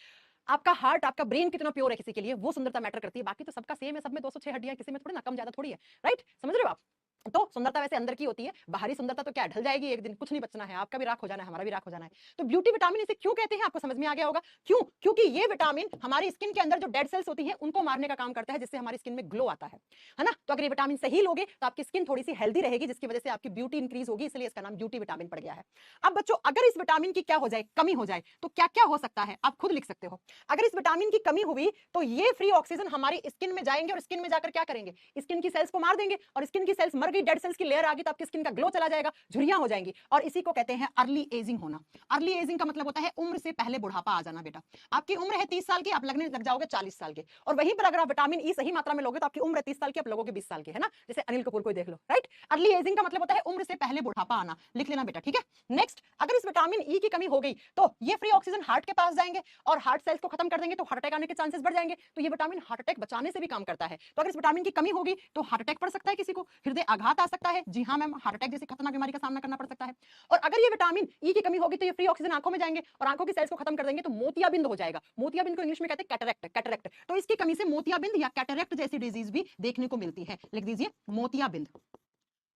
आपका हार्ट, आपका ब्रेन कितना प्योर है किसी के लिए, वो सुंदरता मैटर करती है। बाकी तो सबका सेम है, सब में 206 हड्डियां, किसी में थोड़ी ना कम ज्यादा थोड़ी है, राइट। समझ रहे हो आप? तो सुंदरता वैसे अंदर की होती है, बाहरी सुंदरता तो क्या ढल जाएगी एक दिन, कुछ नहीं बचना है, आपका भी राख हो जाना है, हमारा भी राख हो जाना है। तो ब्यूटी विटामिन इसे क्यों कहते हैं आपको समझ में आ गया होगा। क्यों? क्योंकि ये विटामिन हमारी स्किन के अंदर जो डेड सेल्स होती हैं उनको मारने का काम करता है, जिससे हमारी स्किन में ग्लो आता है ना। तो अगर ये विटामिन सही लोगे तो आपकी स्किन थोड़ी सी हेल्दी रहेगी, जिसकी वजह से आपकी ब्यूटी इंक्रीज होगी, इसलिए इसका नाम ब्यूटी विटामिन पड़ गया है। अब बच्चों अगर इस विटामिन की क्या हो जाए, कमी हो जाए, तो क्या क्या हो सकता है आप खुद लिख सकते हो। अगर इस विटामिन की कमी हुई तो ये फ्री ऑक्सीजन हमारी स्किन में जाएंगे, और स्किन में जाकर क्या करेंगे? स्किन की सेल्स को मार देंगे, और स्किन की सेल्स मर गई, डेड सेल्स की लेयर आ गई, तो आपकी स्किन का ग्लो चला जाएगा, झुर्रियां हो जाएंगी, और इसी को कहते हैं अर्ली एजिंग होना। अर्ली एजिंग का मतलब होता है उम्र से पहले बुढ़ापा आ जाना बेटा। आपकी उम्र है 30 साल की, आप लगने लग जाओगे 40 साल के, और वहीं पर अगर आप विटामिन ई सही मात्रा में लोगे तो आपकी उम्र 30 साल की, आप लोगोगे 20 साल के, है ना। जैसे अनिल कपूर को देख लो, राइट। अर्ली एजिंग का मतलब होता है उम्र से पहले बुढ़ापा आना, लिख लेना बेटा, ठीक है। नेक्स्ट, अगर इस विटामिन ई की कमी हो गई तो ये फ्री ऑक्सीजन हार्ट के पास जाएंगे और हार्ट सेल्स को खत्म कर देंगे, तो हार्ट अटैक आने के चांसेस बढ़ जाएंगे। तो ये विटामिन हार्ट अटैक बचाने से भी काम करता है। तो अगर इस विटामिन की कमी होगी तो हार्ट अटैक पड़ सकता है, किसी को हृदय आघात आ सकता है। जी हाँ मैम, हार्ट अटैक जैसी खतरनाक बीमारी का सामना करना पड़ सकता है। और अगर ये विटामिन ई की कमी होगी तो ये फ्री ऑक्सीजन आंखों में जाएंगे और आंखों की सेल्स को खत्म कर देंगे, तो मोतियाबिंद हो जाएगा। मोतियाबिंद को इंग्लिश में कहते हैं कैटरेक्ट, कैटरेक्ट। तो इसकी कमी से मोतियाबिंद या कैटरेक्ट जैसी डिजीज भी देखने को मिलती है, लिख दीजिए मोतियाबिंद।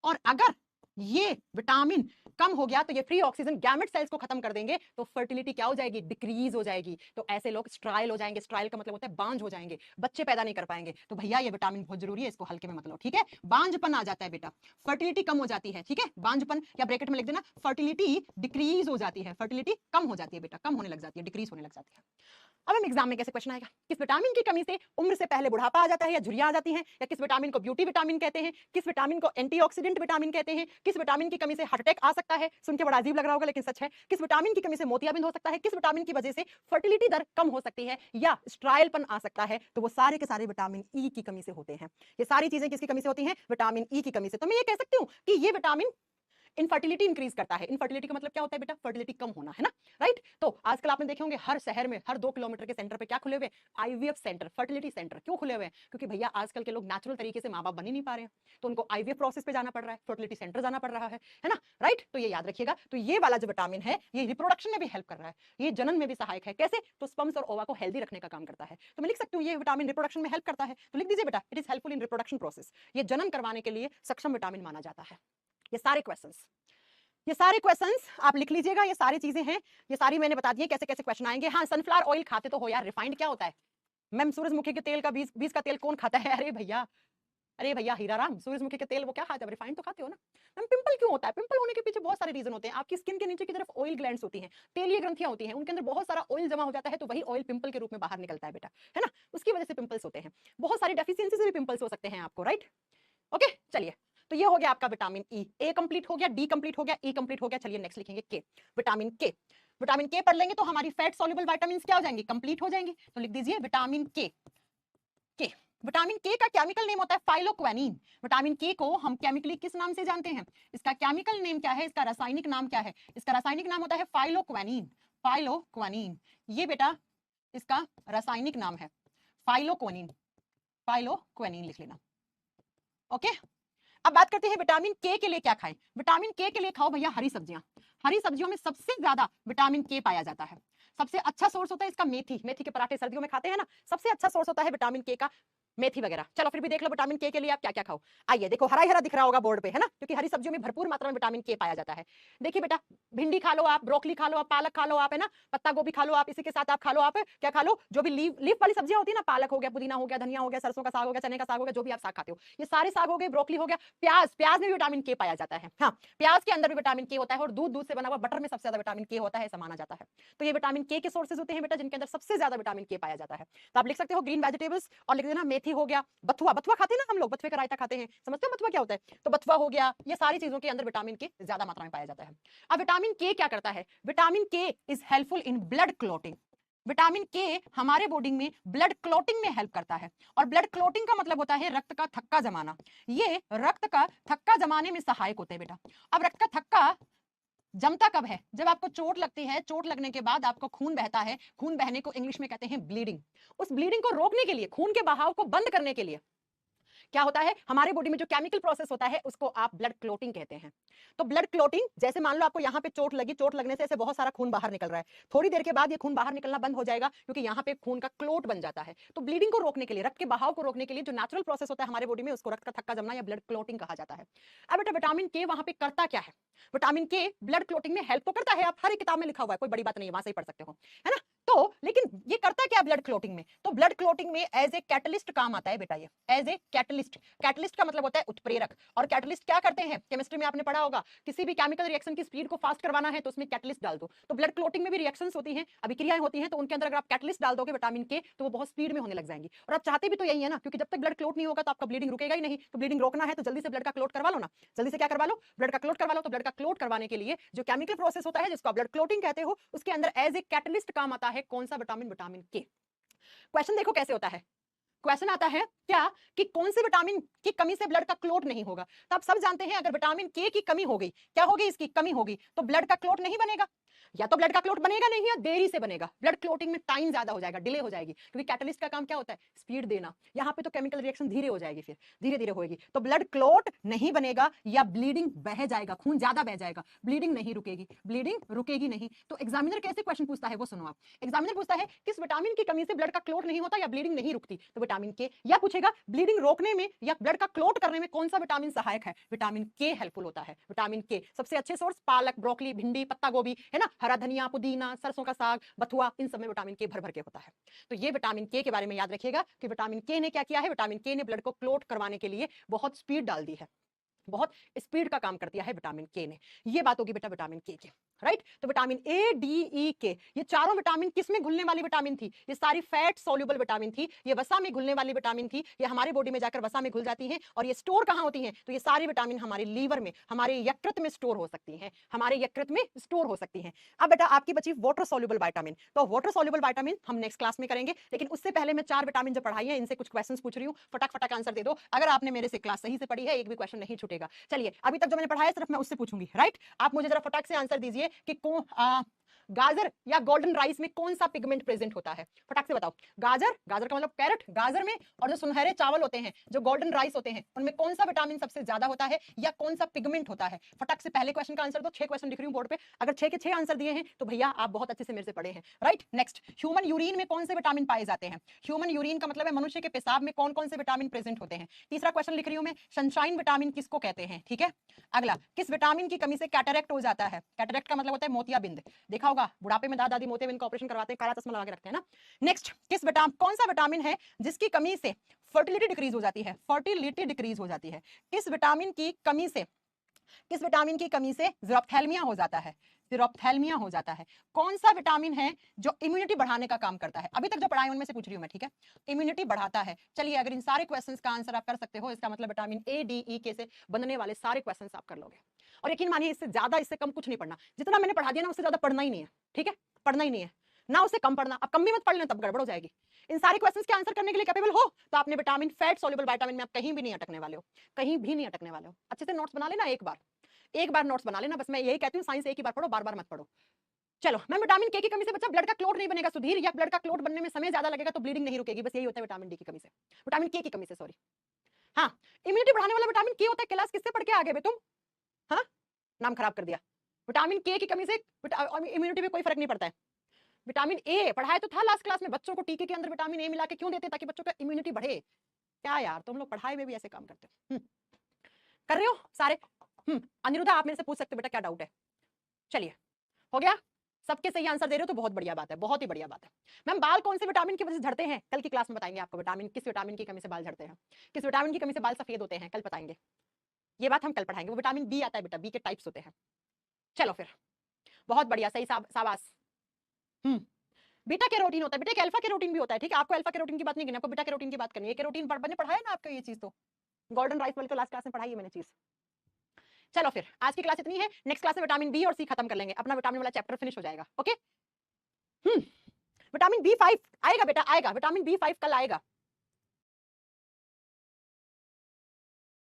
और अगर ये विटामिन कम हो गया तो ये फ्री ऑक्सीजन गैमेट सेल्स को खत्म कर देंगे, तो फर्टिलिटी क्या हो जाएगी? डिक्रीज हो जाएगी। तो ऐसे लोग स्ट्राइल हो जाएंगे। स्ट्राइल का मतलब होता है बांझ हो जाएंगे, बच्चे पैदा नहीं कर पाएंगे। तो भैया ये विटामिन बहुत जरूरी है, इसको हल्के में मत लो, ठीक है। बांझपन आ जाता है बेटा, फर्टिलिटी कम हो जाती है, ठीक है। बांझपन या ब्रैकेट में लिख देना फर्टिलिटी डिक्रीज हो जाती है, फर्टिलिटी कम हो जाती है बेटा, कम होने लग जाती है, डिक्रीज होने लग जाती है। अब हम एग्जाम में कैसे क्वेश्चन आएगा, किस विटामिन की कमी से उम्र से पहले बुढ़ापा आ जाता है या झुर्रियां आ जाती हैं, या किस विटामिन को ब्यूटी विटामिन कहते हैं, किस विटामिन को एंटीऑक्सीडेंट विटामिन कहते हैं, किस विटामिन की कमी से हार्ट अटैक आ सकता है। सुन के बड़ा अजीब लग रहा होगा लेकिन सच है। किस विटामिन की कमी से मोतियाबिंद हो सकता है, किस विटामिन की वजह से फर्टिलिटी दर कम हो सकती है या स्ट्राइलपन आ सकता है। तो वो सारे के सारे विटामिन ई की कमी से होते हैं। ये सारी चीजें किसकी कमी से होती हैं? विटामिन ई की कमी से। तो मैं ये कह सकती हूँ कि ये विटामिन इनफर्टिलिटी इंक्रीज करता है। इनफर्टिलिटी का मतलब क्या होता है बेटा? फर्टिलिटी कम होना, है ना, राइट। तो आजकल आपने देखे होंगे हर शहर में हर 2 किलोमीटर के सेंटर पे क्या खुले हुए? IVF centre, fertility centre. क्यों खुले हुए हैं? क्योंकि भैया आजकल के लोग नेचुरल तरीके से माँ बाप बन ही नहीं पा रहे हैं, तो उनको आईवीएफ प्रोसेस पे जाना पड़ रहा है, फर्टिलिटी सेंटर जाना पड़ रहा है ना, राइट। तो ये याद रखिएगा। तो ये वाला जो विटामिन है ये रिप्रोडक्शन में भी हेल्प कर रहा है, ये जनन में भी सहायक है। कैसे? तो स्पर्म्स और ओवा को हेल्दी रखने का काम करता है। तो मैं लिख सकती हूँ ये विटामिन रिप्रोडक्शन में हेल्प करता है। तो लिख दीजिए बेटा, it is helpful in reproduction process. ये जनन करवाने के लिए सक्षम विटामिन माना जाता है। ये सारे क्वेश्चंस आप लिख लीजिएगा। ये सारी चीजें हैं, ये सारी मैंने बता दी है कैसे कैसे क्वेश्चन आएंगे। हाँ, सनफ्लावर ऑयल खाते तो हो यार, रिफाइंड क्या होता है मैम? सूरजमुखी के तेल का बीज का तेल कौन खाता है? अरे भैया हीराराम, सूरजमुखी के तेल वो क्या खाते हो? रिफाइंड तो खाते हो ना। मैम पिंपल क्यों होता है? पिंपल होने के पीछे बहुत सारे रीजन होते हैं। आपकी स्किन के नीचे की तरफ ऑयल ग्लैंड्स होती हैं, तेलीय ग्रंथियां होती हैं, उनके अंदर बहुत सारा ऑयल जमा हो जाता है, तो वही ऑयल पिंपल के रूप में बाहर निकलता है बेटा, है ना, उसकी वजह से पिंपल्स होते हैं। बहुत सारी डेफिशिएंसी से भी पिंपल्स हो सकते हैं आपको, राइट? ओके चलिए, तो ये हो गया आपका विटामिन ई। ए कंप्लीट हो गया, डी कंप्लीट हो गया, ई कंप्लीट हो गया। चलिए नेक्स्ट लिखेंगे के, विटामिन के। विटामिन के पढ़ लेंगे तो हमारी फैट सॉल्युबल विटामिन क्या हो जाएंगी? कंप्लीट हो जाएंगी। तो लिख दीजिए विटामिन के। के विटामिन के का केमिकल नेम होता है फाइलोक्वेनिन। विटामिन के को हम केमिकली किस नाम से जानते हैं? इसका केमिकल नेम क्या है? इसका रासायनिक नाम क्या है? इसका रासायनिक नाम होता है फाइलोक्वेनिन। फाइलोक्वेनिन, ये बेटा इसका रासायनिक नाम है फाइलोक्वेनिन। फाइलोक्वेनिन लिख लेना। ओके, अब बात करते हैं विटामिन के लिए क्या खाएं। विटामिन के लिए खाओ भैया हरी सब्जियां। हरी सब्जियों में सबसे ज्यादा विटामिन के पाया जाता है। सबसे अच्छा सोर्स होता है इसका मेथी। मेथी के पराठे सर्दियों में खाते हैं ना, सबसे अच्छा सोर्स होता है विटामिन के का मेथी वगैरह। चलो फिर भी देख लो विटामिन के लिए आप क्या क्या खाओ। आइए देखो, हरा हरा दिख रहा होगा बोर्ड पे, है ना, क्योंकि हरी सब्जियों में भरपूर मात्रा में विटामिन के पाया जाता है। देखिए बेटा, भिंडी खा लो आप, ब्रोकली खा लो आप, पालक खा लो आप, है ना, पत्ता गोभी खा लो आप, इसी के साथ आप खा लो आप क्या खा लो, जो भी लीफ वाली सब्जियां होती है ना, पालक हो गया, पुदीना हो गया, धनिया हो गया, सरसों का साग हो गया, चने का साग हो गया, जो भी आप साग खाते हो, ये सारे साग हो गए, ब्रोकली हो गया, प्याज, प्याज में भी विटामिन के पाया जाता है। हाँ, प्याज के अंदर भी विटामिन के होता है, और दूध से बना हुआ बटर में सबसे ज्यादा विटामिन के होता है, ऐसा माना जाता है। तो ये विटामिन के सोर्सेज होते हैं बेटा, जिनके अंदर सबसे ज्यादा विटामिन के पाया जाता है। तो आप लिख सकते हो ग्रीन वेजिटेबल्स, और लिख देना मेथी हो गया, बथुआ, बथुआ खाते हैं ना हम लोग, बथुए का रायता खाते हैं, समझते हो बथुआ क्या होता है? तो बथुआ हो गया, ये सारी चीजों के अंदर विटामिन के ज्यादा मात्रा में पाया जाता है। अब विटामिन के क्या करता है? विटामिन के is helpful in blood clotting. Vitamin के हमारे बॉडी में ब्लड क्लॉटिंग में हेल्प करता है, और ब्लड क्लॉटिंग का मतलब होता है रक्त का थक्का जमाना। ये रक्त का थक्का जमाने में सहायक होते हैं बेटा। अब रक्त का थक्का जमता कब है? जब आपको चोट लगती है, चोट लगने के बाद आपको खून बहता है, खून बहने को इंग्लिश में कहते हैं ब्लीडिंग। उस ब्लीडिंग को रोकने के लिए, खून के बहाव को बंद करने के लिए क्या होता है, हमारे बॉडी में जो केमिकल प्रोसेस होता है उसको आप ब्लड क्लोटिंग कहते हैं। तो ब्लड क्लोटिंग, जैसे मान लो आपको यहाँ पे चोट लगी, चोट लगने से ऐसे बहुत सारा खून बाहर निकल रहा है, थोड़ी देर के बाद ये खून बाहर निकलना बंद हो जाएगा, क्योंकि यहाँ पे खून का क्लोट बन जाता है। तो ब्लीडिंग को रोकने के लिए, रक्त के बहाव को रोकने के लिए जो नेचुरल प्रोसेस होता है हमारे बॉडी में, उसको रक्त का थक्का जमना या ब्लड क्लोटिंग कहा जाता है। अब बेटा विटामिन के वहां पे करता क्या है? विटामिन के ब्लड क्लोटिंग में हेल्प तो करता है, आप हर एक किताब में लिखा हुआ है, कोई बड़ी बात नहीं है, वहां से ही पढ़ सकते हो, है ना। तो लेकिन ये करता क्या ब्लड क्लोटिंग में? तो ब्लड क्लोटिंग में एज ए कैटलिस्ट काम आता है बेटा, ये एज ए कैटलिस्ट। कैटलिस्ट का मतलब होता है उत्प्रेरक, और कैटलिस्ट क्या करते हैं? केमिस्ट्री में आपने पढ़ा होगा, किसी भी केमिकल रिएक्शन की स्पीड को फास्ट करवाना है तो उसमें कैटलिस्ट डाल दो। तो ब्लड क्लोटिंग में भी रिएक्शंस होती हैं, अभिक्रियाएं होती हैं, तो उनके अंदर अगर आप कैटलिस्ट डाल दोगे विटामिन के, तो वो बहुत स्पीड में होने लग जाएंगी। और आप चाहते भी तो यही है ना, क्योंकि जब तक ब्लड क्लोट नहीं होगा तो आपका ब्लीडिंग रुकेगा ही नहीं। तो ब्लीडिंग रोकना है तो जल्दी से ब्लड का क्लोट करवा लो ना, जल्दी से क्या करवा लो, ब्लड का क्लोट करवा लो। तो ब्लड का क्लोट करवाने के लिए जो केमिकल प्रोसेस होता है, जिसको ब्लड क्लोटिंग कहते हो, उसके अंदर एज ए कैटलिस्ट काम आता है कौन सा विटामिन? विटामिन के। क्वेश्चन देखो कैसे होता है, क्वेश्चन आता है क्या कि कौन से विटामिन की कमी से ब्लड का क्लोट नहीं होगा। तो आप सब जानते हैं अगर विटामिन के की कमी हो गई, क्या होगी? इसकी कमी होगी, तो ब्लड का क्लोट नहीं बनेगा, या तो ब्लड का क्लोट बनेगा नहीं या देरी से बनेगा, ब्लड क्लोटिंग में टाइम ज्यादा हो जाएगा, डिले हो जाएगी, क्योंकि कैटलिस्ट का काम क्या होता है? स्पीड देना। यहाँ पे तो केमिकल रिएक्शन धीरे हो जाएगी, फिर धीरे धीरे होगी, तो ब्लड क्लोट नहीं बनेगा या ब्लीडिंग बह जाएगा, खून ज्यादा बह जाएगा, ब्लीडिंग नहीं रुकेगी, ब्लीडिंग रुकेगी नहीं। तो एग्जामिनर कैसे क्वेश्चन पूछता है वो सुनो आप। एग्जामिनर पूछता है किस विटामिन की कमी से ब्लड का क्लोट नहीं होता या ब्लीडिंग नहीं रुकती? तो विटामिन के। या पूछेगा ब्लीडिंग रोकने में या ब्लड का क्लोट करने में कौन सा विटामिन सहायक है? विटामिन के हेल्पफुल होता है। विटामिन के सबसे अच्छे सोर्स पालक, ब्रोकली, भिंडी, पत्ता गोभी, है ना, हरा धनिया, पुदीना, सरसों का साग, बथुआ, इन सब में विटामिन के भर भर के होता है। तो ये विटामिन के बारे में याद रखिएगा कि विटामिन के ने क्या किया है? विटामिन के ने ब्लड को क्लोट करवाने के लिए बहुत स्पीड डाल दी है, बहुत स्पीड का काम कर दिया है विटामिन के ने। ये बात होगी बेटा विटामिन के की, राइट। तो विटामिन ए, डी, ई, के, ये चारों विटामिन किसमें घुलने वाली विटामिन थी? ये सारी फैट सोल्यूबल विटामिन थी, ये वसा में घुलने वाली विटामिन थी, ये हमारे बॉडी में जाकर वसा में घुल जाती हैं। और ये स्टोर कहां होती हैं? तो ये सारी विटामिन हमारे लीवर में, हमारे यकृत में स्टोर हो सकती हैं, हमारे यकृत में स्टोर हो सकती हैं। अब बेटा आपकी बची वाटर सोल्यूबल विटामिन। तो वाटर सोल्यूबल विटामिन हम नेक्स्ट क्लास में करेंगे, लेकिन उससे पहले मैं 4 विटामिन जो पढ़ाई है इनसे कुछ क्वेश्चंस पूछ रही हूँ, फटाक फटाक आंसर दे दो। अगर आपने मेरे से क्लास सही से पढ़ी है, एक भी क्वेश्चन नहीं छूटेगा। चलिए अभी तक जो मैंने पढ़ाया सिर्फ मैं उससे पूछूंगी, राइट। आप मुझे जरा फटाक से आंसर दीजिए कि गाजर या गोल्डन राइस में कौन सा पिगमेंट प्रेजेंट होता है? फटाक से बताओ। गाजर, गाजर का मतलब कैरेट, गाजर में, और जो सुनहरे चावल होते हैं, जो गोल्डन राइस होते हैं, उनमें कौन सा विटामिन सबसे ज्यादा होता है या कौन सा पिगमेंट होता है? फटाक से पहले क्वेश्चन का आंसर दो। 6 क्वेश्चन लिख रही हूं बोर्ड पे, अगर 6 के 6 आंसर दिए हैं तो भैया आप बहुत अच्छे से मेरे से पढ़े हैं, राइट। नेक्स्ट, ह्यूमन यूरिन में कौन से विटामिन पाए जाते हैं? ह्यूमन यूरिन का मतलब है मनुष्य के पेशाब में कौन कौन से विटामिन प्रेजेंट होते हैं? तीसरा क्वेश्चन लिख रही हूं मैं, सनशाइन विटामिन किसको कहते हैं? ठीक है। अगला, किस विटामिन की कमी से कैटरेक्ट हो जाता है? कैटरेक्ट का मतलब होता है मोतियाबिंद, देखा होगा बुढ़ापे में दादी मोतियाबिंद का ऑपरेशन करवाते हैं, काला चश्मा लगा के रखते हैं ना। नेक्स्ट, किस विटामिन, कौन सा विटामिन है जिसकी कमी से फर्टिलिटी डिक्रीज हो जाती है? फर्टिलिटी डिक्रीज हो जाती है। किस विटामिन की कमी से किस विटामिन की कमी से ज़ीरोफ्थैल्मिया हो जाता है? ज़ीरोफ्थैल्मिया हो जाता है। कौन सा विटामिन है जो इम्यूनिटी बढ़ाने का काम करता है? अभी तक जो पढ़ाई उनमें से पूछ रही हूं मैं, ठीक है? इम्यूनिटी बढ़ाता है। चलिए, अगर इन सारे क्वेश्चंस का आंसर आप कर सकते हो, इसका मतलब विटामिन ए, डी, ई, के से बनने वाले सारे क्वेश्चंस आप कर लोगे। और यकीन मानिए, इससे ज्यादा इससे कम कुछ नहीं पढ़ना। जितना मैंने पढ़ा दिया ना, उससे ज्यादा पढ़ना ही नहीं है, ठीक है? पढ़ना ही नहीं है ना, उससे कम पढ़ना। अब कम भी मत पढ़ लें, तब गड़बड़ हो जाएगी। इन सारे क्वेश्चंस के आंसर करने के लिए कैपेबल हो तो आपने विटामिन, फैट सोल्यूबल विटामिन में आप कहीं भी नहीं अटकने वाले हो, कहीं भी नहीं अटकने वाले हो। अच्छे से नोट्स बना लेना, एक बार नोट्स बना लेना। बस मैं यही कहती हूँ, साइंस एक ही बार पढ़ो, बार बार मत पढ़ो। चलो, मैं विटामिन के की कमी से बच्चा ब्लड का क्लॉट नहीं बनेगा सुधीर, या ब्लड का क्लॉट बनने में समय ज्यादा लगेगा तो ब्लीडिंग नहीं रुकेगी, बस यही होता है विटामिन डी की कमी से, विटामिन के की कमी से, सॉरी। हाँ, इम्यूनिटी बढ़ाने वाला विटामिन के होता है। क्लास किससे पढ़ के आ गए तुम? हाँ, नाम खराब कर दिया। विटामिन के की कमी से इम्यूनिटी में कोई फर्क नहीं पड़ता है। विटामिन ए पढ़ाया तो था लास्ट क्लास में, बच्चों को टीके के अंदर विटामिन ए मिला के क्यों देते, ताकि बच्चों का इम्यूनिटी बढ़े। क्या यार, तुम लोग पढ़ाई में भी ऐसे काम करते हो। कर रहे हो सारे? अनिरुद्धा, आप मेरे से पूछ सकते हो बेटा क्या डाउट है। चलिए, हो गया? सबके सही आंसर दे रहे हो तो बहुत बढ़िया बात है, बहुत ही बढ़िया बात है। मैम, बाल कौन से विटामिन की वजह से झड़ते हैं? कल की क्लास में बताएंगे आपको। विटामिन, किस विटामिन की कमी से बाल झड़ते हैं, किस विटामिन की कमी से बाल सफेद होते हैं, कल बताएंगे। ये बात हम कल पढ़ाएंगे। वो विटामिन बी आता है बेटा, बी के टाइप्स होते हैं। चलो फिर, बहुत बढ़िया, सही, शाबाश। बीटा कैरोटीन होता है बेटा, एक अल्फा कैरोटीन भी होता है, ठीक है? आपको अल्फा कैरोटीन की बात नहीं करनी, आपको बीटा कैरोटीन की बात करनी है। कैरोटीन मैंने पढ़ाया ना आपको, ये चीज तो गोल्डन राइस वाली तो लास्ट क्लास में पढ़ाई है मैंने चीज। चलो फिर, आज की क्लास इतनी है। नेक्स्ट क्लास में विटामिन बी और सी खत्म कर लेंगे, अपना विटामिन वाला चैप्टर फिनिश हो जाएगा। ओके, विटामिन बी 5 आएगा बेटा, आएगा, विटामिन बी 5 कल आएगा।